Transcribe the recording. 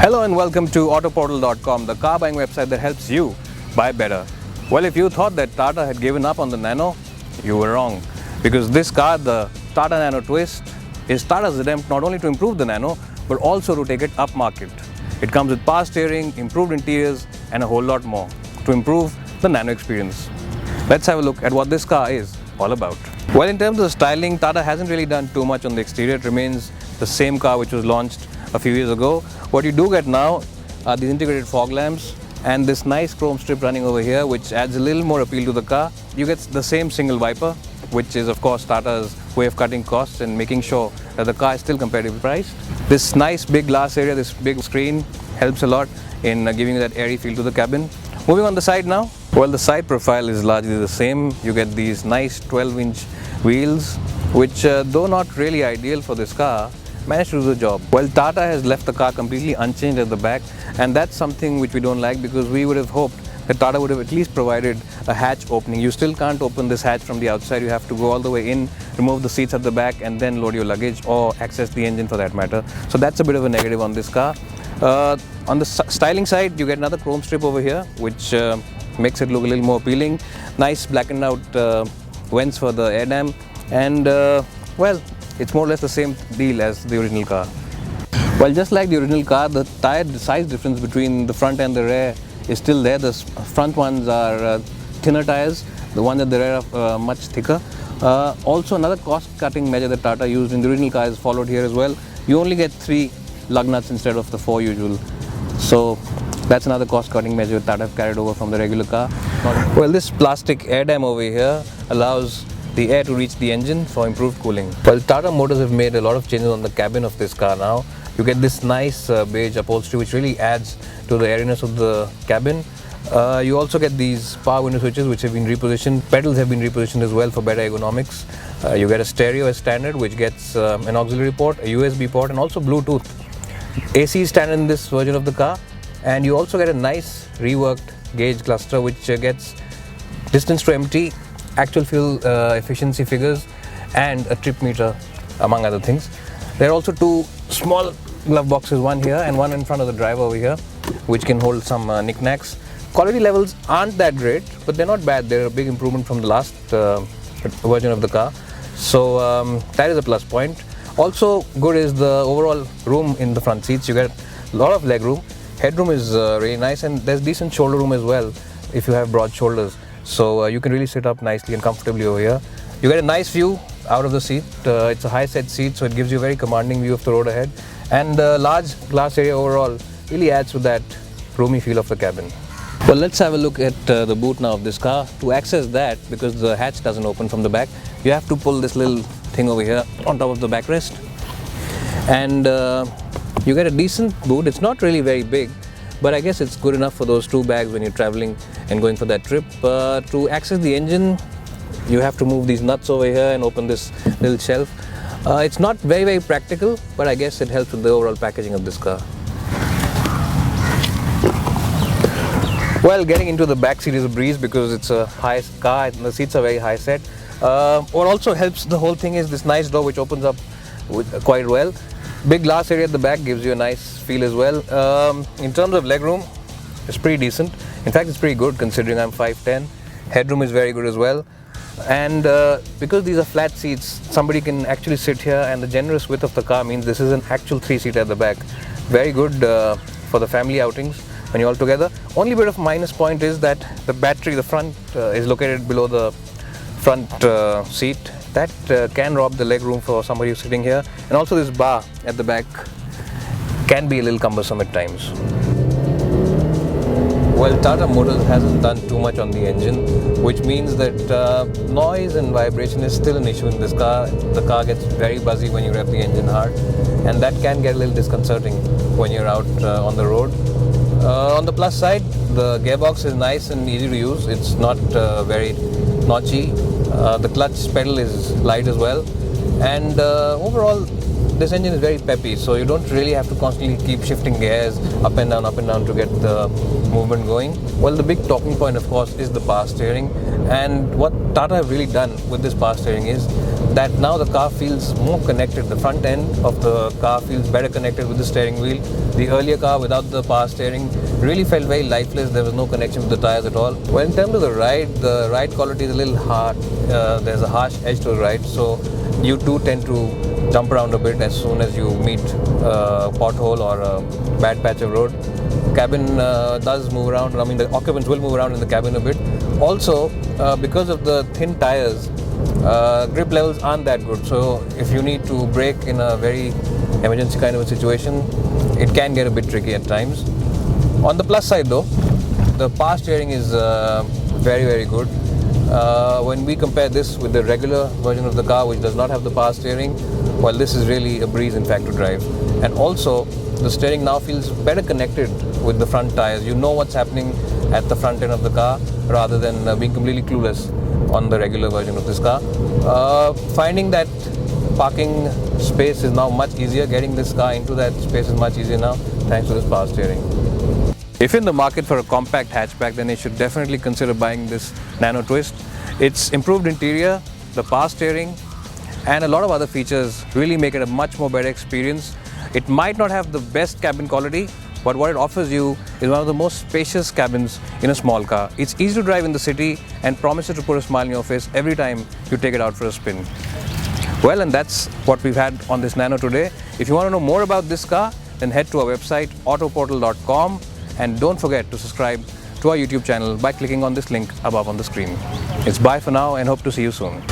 Hello and welcome to autoportal.com, the car buying website that helps you buy better. Well, if you thought that Tata had given up on the Nano, you were wrong. Because this car, the Tata Nano Twist, is Tata's attempt not only to improve the Nano, but also to take it upmarket. It comes with power steering, improved interiors, and a whole lot more to improve the Nano experience. Let's have a look at what this car is all about. Well, in terms of styling, Tata hasn't really done too much on the exterior. It remains the same car which was launched a few years ago. What you do get now are these integrated fog lamps and this nice chrome strip running over here, which adds a little more appeal to the car. You get the same single wiper, which is of course Tata's way of cutting costs and making sure that the car is still competitively priced. This nice big glass area, this big screen helps a lot in giving you that airy feel to the cabin. Moving on the side now. Well, the side profile is largely the same. You get these nice 12-inch wheels, which though not really ideal for this car, managed to do the job. Well, Tata has left the car completely unchanged at the back, and that's something which we don't like, because we would have hoped that Tata would have at least provided a hatch opening. You still can't open this hatch from the outside. You have to go all the way in, remove the seats at the back, and then load your luggage or access the engine for that matter. So that's a bit of a negative on this car. On the styling side, you get another chrome strip over here, which makes it look a little more appealing. Nice blackened out vents for the air dam, and well, it's more or less the same deal as the original car. Well, just like the original car, the tire size difference between the front and the rear is still there. The front ones are thinner tires, the ones at the rear are much thicker. Also, another cost-cutting measure that Tata used in the original car is followed here as well. You only get 3 lug nuts instead of the 4 usual. So that's another cost-cutting measure Tata have carried over from the regular car. Well, this plastic air dam over here allows the air to reach the engine for improved cooling. Well, Tata Motors have made a lot of changes on the cabin of this car now. You get this nice beige upholstery, which really adds to the airiness of the cabin. You also get these power window switches, which have been repositioned. Pedals have been repositioned as well for better ergonomics. You get a stereo as standard, which gets an auxiliary port, a USB port, and also Bluetooth. AC is standard in this version of the car, and you also get a nice reworked gauge cluster, which gets distance to empty, actual fuel efficiency figures, and a trip meter, among other things. There are also 2 small glove boxes, one here and one in front of the driver over here, which can hold some knickknacks. Quality levels aren't that great, but they're not bad. They're a big improvement from the last version of the car, so that is a plus point. Also good is the overall room in the front seats. You get a lot of leg room. Headroom is really nice, and there's decent shoulder room as well if you have broad shoulders. So you can really sit up nicely and comfortably over here. You get a nice view out of the seat. It's a high set seat, so it gives you a very commanding view of the road ahead. And the large glass area overall really adds to that roomy feel of the cabin. Well, let's have a look at the boot now of this car. To access that, because the hatch doesn't open from the back, you have to pull this little thing over here on top of the backrest. And you get a decent boot. It's not really very big, but I guess it's good enough for those 2 bags when you're traveling and going for that trip. To access the engine, you have to move these nuts over here and open this little shelf. It's not very practical, but I guess it helps with the overall packaging of this car. Well, getting into the back seat is a breeze because it's a high car and the seats are very high set. What also helps the whole thing is this nice door, which opens up quite well. Big glass area at the back gives you a nice feel as well. In terms of legroom, it's pretty decent. In fact, it's pretty good considering I'm 5'10". Headroom is very good as well. And because these are flat seats, somebody can actually sit here, and the generous width of the car means this is an actual 3-seater at the back. Very good for the family outings when you're all together. Only bit of minus point is that the battery, the front, is located below the front seat. That can rob the leg room for somebody who's sitting here. And also this bar at the back can be a little cumbersome at times. Well, Tata Motors hasn't done too much on the engine, which means that noise and vibration is still an issue in this car. The car gets very buzzy when you rev the engine hard, and that can get a little disconcerting when you're out on the road. On the plus side, the gearbox is nice and easy to use. It's not very notchy. The clutch pedal is light as well, and overall this engine is very peppy, so you don't really have to constantly keep shifting gears up and down to get the movement going. Well, the big talking point, of course, is the power steering. And what Tata have really done with this power steering is that now the car feels more connected. The front end of the car feels better connected with the steering wheel. The earlier car without the power steering really felt very lifeless. There was no connection with the tires at all. Well, in terms of the ride quality is a little hard. There's a harsh edge to the ride, so you do tend to jump around a bit as soon as you meet a pothole or a bad patch of road. Cabin does move around. I mean, the occupants will move around in the cabin a bit. Also, because of the thin tires, grip levels aren't that good. So if you need to brake in a very emergency kind of a situation, it can get a bit tricky at times. On the plus side though, the power steering is very, very good. When we compare this with the regular version of the car, which does not have the power steering, well, this is really a breeze in fact to drive. And also, the steering now feels better connected with the front tires. You know what's happening at the front end of the car rather than being completely clueless on the regular version of this car. Finding that parking space is now much easier. Getting this car into that space is much easier now thanks to this power steering. If in the market for a compact hatchback, then you should definitely consider buying this Nano Twist. Its improved interior, the power steering, and a lot of other features really make it a much more better experience. It might not have the best cabin quality, but what it offers you is one of the most spacious cabins in a small car. It's easy to drive in the city and promises to put a smile on your face every time you take it out for a spin. Well, and that's what we've had on this Nano today. If you want to know more about this car, then head to our website autoportal.com, and don't forget to subscribe to our YouTube channel by clicking on this link above on the screen. It's bye for now and hope to see you soon.